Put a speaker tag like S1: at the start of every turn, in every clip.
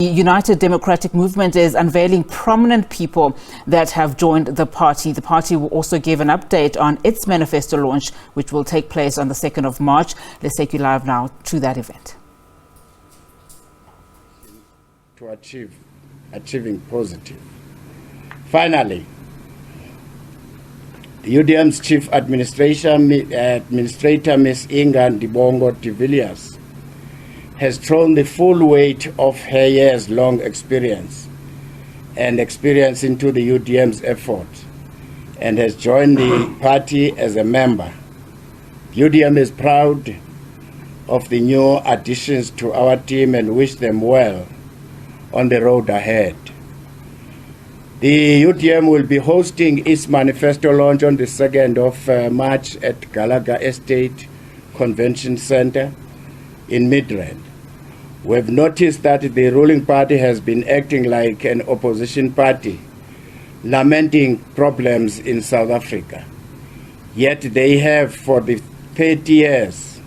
S1: The United Democratic Movement is unveiling prominent people that have joined the party. The party will also give an update on its manifesto launch, which will take place on the 2nd of March. Let's take you live now to that event.
S2: To achieving positive. Finally, the UDM's Chief Administrator, Ms. Inga Ndibongo de Villiers, has thrown the full weight of her years-long experience into the UDM's effort and has joined the party as a member. UDM is proud of the new additions to our team and wish them well on the road ahead. The UDM will be hosting its manifesto launch on the 2nd of March at Gallagher Estate Convention Center in Midrand. We've noticed that the ruling party has been acting like an opposition party, lamenting problems in South Africa. Yet they have for 30 years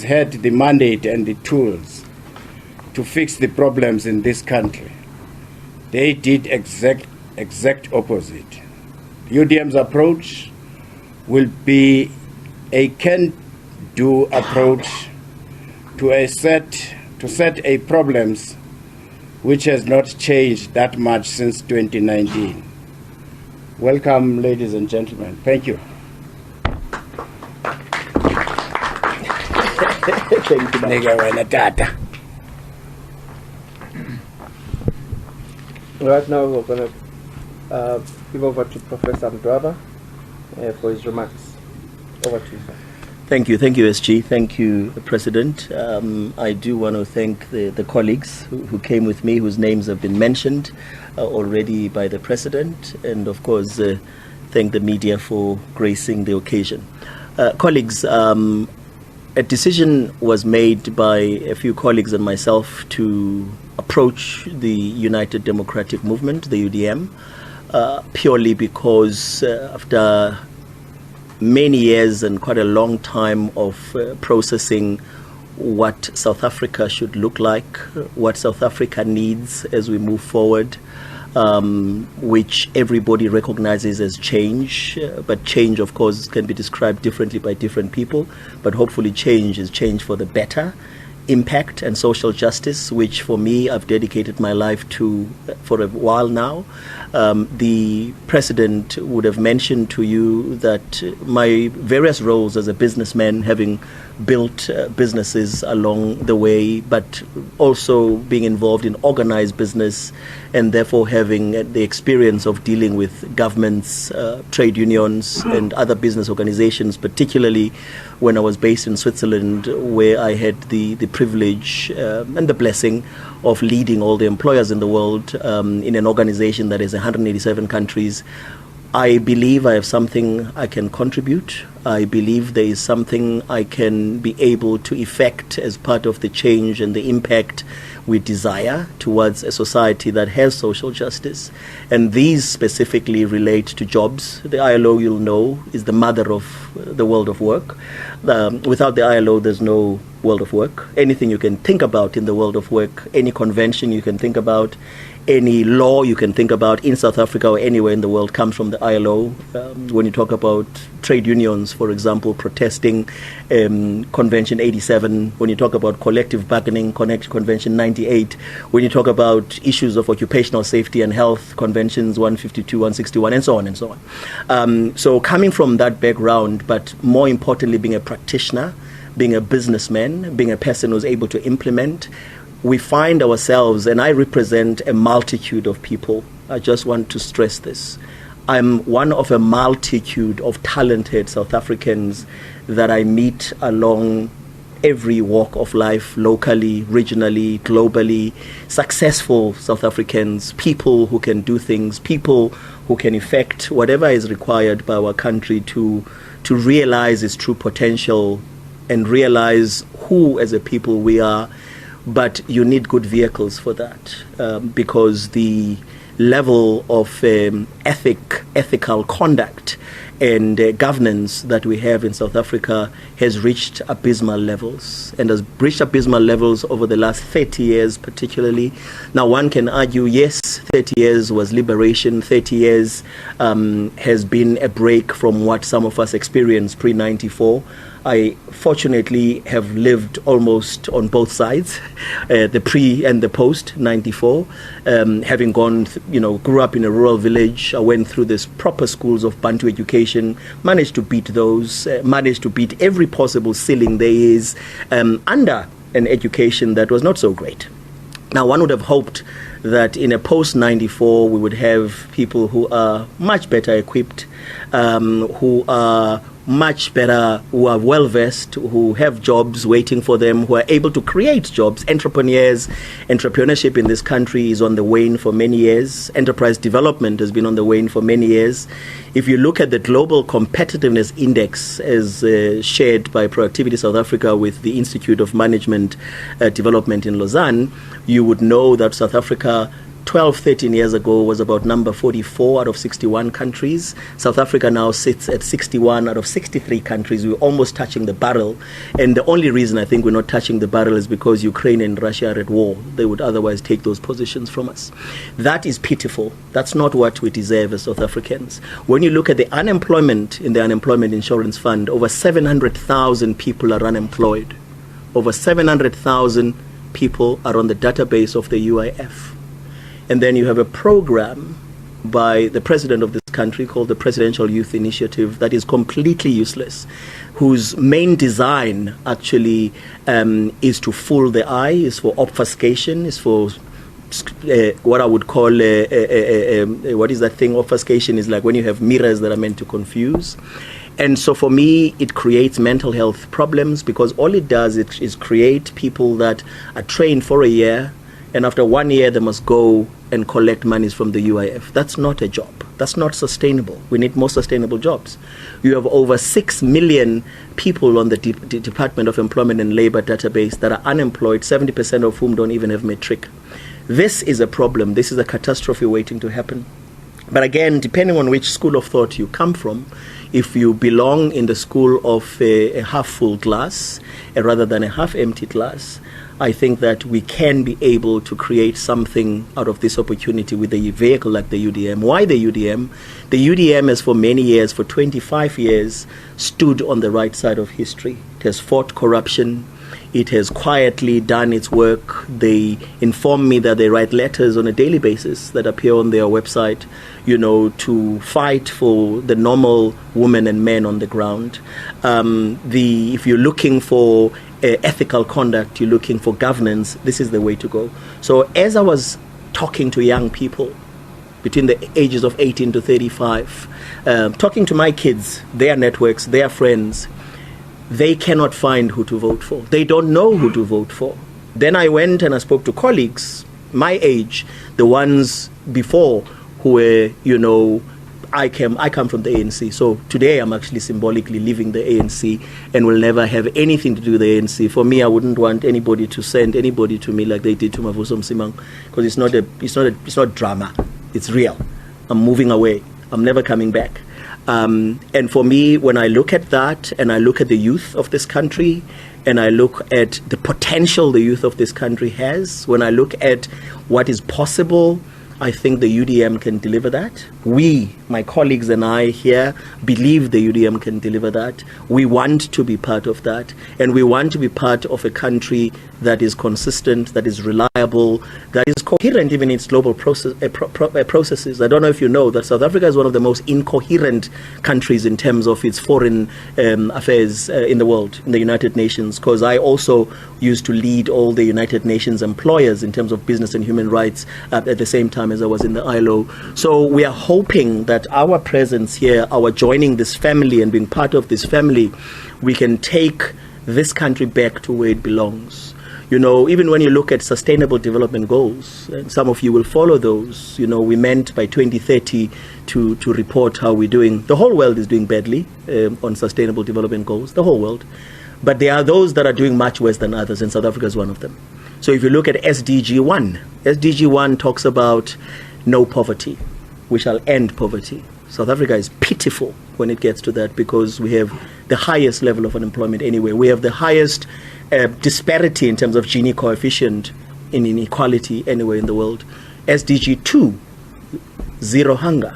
S2: had the mandate and the tools to fix the problems in this country. They did exact opposite. UDM's approach will be a can-do approach to set a problems which has not changed that much since 2019. Welcome, ladies and gentlemen. Thank you.
S3: Right now, we're going to give over to Professor Mdwaba for his remarks. Over to you, sir.
S4: Thank you, SG. Thank you, President. I do want to thank the colleagues who came with me, whose names have been mentioned already by the President, and of course, thank the media for gracing the occasion. Colleagues, a decision was made by a few colleagues and myself to approach the United Democratic Movement, the UDM, purely because after many years and quite a long time of processing what South Africa should look like, what South Africa needs as we move forward, which everybody recognizes as change, but change, of course, can be described differently by different people, but hopefully change is change for the better. Impact and social justice, which for me I've dedicated my life to for a while now. The President would have mentioned to you that my various roles as a businessman, having built businesses along the way, but also being involved in organized business and therefore having the experience of dealing with governments, trade unions and other business organizations, particularly when I was based in Switzerland, where I had the privilege and the blessing of leading all the employers in the world in an organization that is 187 countries. I believe I have something I can contribute. I believe there is something I can be able to effect as part of the change and the impact we desire towards a society that has social justice. And these specifically relate to jobs. The ILO, you'll know, is the mother of the world of work. Without the ILO, there's no world of work. Anything you can think about in the world of work, any convention you can think about, any law you can think about in South Africa or anywhere in the world comes from the ILO. When you talk about trade unions, for example, protesting Convention 87, when you talk about collective bargaining, Convention 98, when you talk about issues of occupational safety and health, Conventions 152, 161, and so on and so on. So coming from that background, but more importantly being a practitioner, being a businessman, being a person who's able to implement, we find ourselves, and I represent a multitude of people. I just want to stress this. I'm one of a multitude of talented South Africans that I meet along every walk of life, locally, regionally, globally, successful South Africans, people who can do things, people who can effect whatever is required by our country to realize its true potential and realize who as a people we are. But you need good vehicles for that because the level of ethical conduct and governance that we have in South Africa has reached abysmal levels, and has reached abysmal levels over the last 30 years particularly. Now one can argue, yes, 30 years was liberation, 30 years has been a break from what some of us experienced pre-94. I fortunately have lived almost on both sides, the pre and the post 94. Having gone, grew up in a rural village, I went through this proper schools of Bantu education, managed to beat those, managed to beat every possible ceiling there is under an education that was not so great. Now, one would have hoped that in a post-94 we would have people who are much better equipped, who are much better, who are well-versed, who have jobs waiting for them, who are able to create jobs. Entrepreneurship in this country is on the wane for many years. Enterprise development has been on the wane for many years. If you look at the Global Competitiveness Index as shared by Productivity South Africa with the Institute of Management Development in Lausanne, you would know that South Africa 12, 13 years ago was about number 44 out of 61 countries. South Africa now sits at 61 out of 63 countries. We're almost touching the barrel. And the only reason I think we're not touching the barrel is because Ukraine and Russia are at war. They would otherwise take those positions from us. That is pitiful. That's not what we deserve as South Africans. When you look at the unemployment in the Unemployment Insurance Fund, over 700,000 people are unemployed. Over 700,000 people are on the database of the UIF. And then you have a program by the president of this country called the Presidential Youth Initiative that is completely useless, whose main design actually is to fool the eye, is for obfuscation, is for what I would call, what is that thing? Obfuscation is like when you have mirrors that are meant to confuse. And so for me, it creates mental health problems, because all it does is create people that are trained for a year, and after 1 year they must go and collect monies from the UIF. That's not a job. That's not sustainable. We need more sustainable jobs. You have over 6 million people on the Department of Employment and Labor database that are unemployed, 70% of whom don't even have matric. This is a problem. This is a catastrophe waiting to happen. But again, depending on which school of thought you come from, if you belong in the school of a half-full glass rather than a half-empty glass, I think that we can be able to create something out of this opportunity with a vehicle like the UDM. Why the UDM? The UDM has for many years, for 25 years, stood on the right side of history. It has fought corruption. It has quietly done its work. They inform me that they write letters on a daily basis that appear on their website, to fight for the normal women and men on the ground. If you're looking for ethical conduct, you're looking for governance, this is the way to go. So as I was talking to young people between the ages of 18 to 35, talking to my kids, their networks, their friends, they cannot find who to vote for. They don't know who to vote for. Then I went and I spoke to colleagues my age, the ones before who were, I come from the ANC. So today I'm actually symbolically leaving the ANC and will never have anything to do with the ANC. For me, I wouldn't want anybody to send anybody to me like they did to Mavuso Msimang, because it's not drama. It's real. I'm moving away. I'm never coming back. And for me, when I look at that and I look at the youth of this country and I look at the potential the youth of this country has, when I look at what is possible, I think the UDM can deliver that. We, my colleagues and I here, believe the UDM can deliver that. We want to be part of that. And we want to be part of a country that is consistent, that is reliable, that is coherent even in its global processes. I don't know if you know that South Africa is one of the most incoherent countries in terms of its foreign affairs in the world, in the United Nations, because I also used to lead all the United Nations employers in terms of business and human rights at the same time as I was in the ILO. So we are hoping that our presence here, our joining this family and being part of this family, we can take this country back to where it belongs. Even when you look at sustainable development goals, and some of you will follow those, we meant by 2030 to report how we're doing. The whole world is doing badly on sustainable development goals, the whole world. But there are those that are doing much worse than others, and South Africa is one of them. So if you look at SDG 1, SDG 1 talks about no poverty. We shall end poverty. South Africa is pitiful when it gets to that, because we have the highest level of unemployment anywhere. We have the highest disparity in terms of Gini coefficient in inequality anywhere in the world. SDG 2, zero hunger.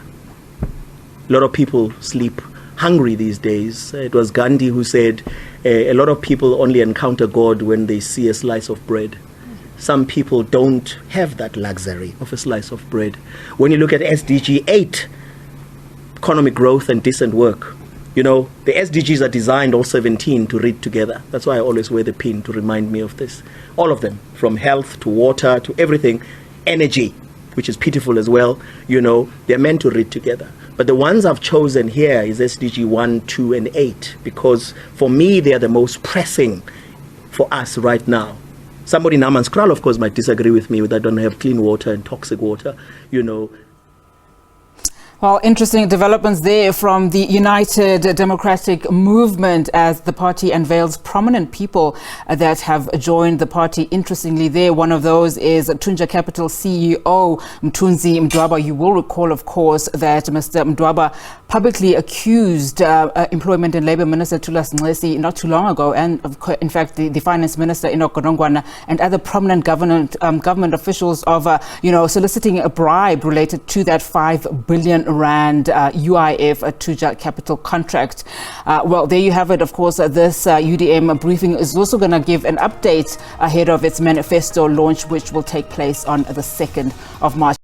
S4: A lot of people sleep hungry these days. It was Gandhi who said a lot of people only encounter God when they see a slice of bread. Some people don't have that luxury of a slice of bread. When you look at SDG 8, economic growth and decent work, you know, the SDGs are designed, all 17, to read together. That's why I always wear the pin to remind me of this. All of them, from health to water to everything, energy, which is pitiful as well, you know, they're meant to read together. But the ones I've chosen here is SDG 1, 2, and 8, because for me, they are the most pressing for us right now. Somebody in Amanskral, of course, might disagree with me that I don't have clean water and toxic water, you know.
S1: Well, interesting developments there from the United Democratic Movement as the party unveils prominent people that have joined the party. Interestingly there, one of those is Tunja Capital CEO Mthunzi Mdwaba. You will recall, of course, that Mr. Mdwaba publicly accused Employment and Labour Minister Thulas Nxesi not too long ago, and in fact the Finance Minister Enoch Godongwana and other prominent government officials of soliciting a bribe related to that 5 billion rand UIF Tunja Capital contract. Well, there you have it. Of course, this UDM briefing is also going to give an update ahead of its manifesto launch, which will take place on the 2nd of March.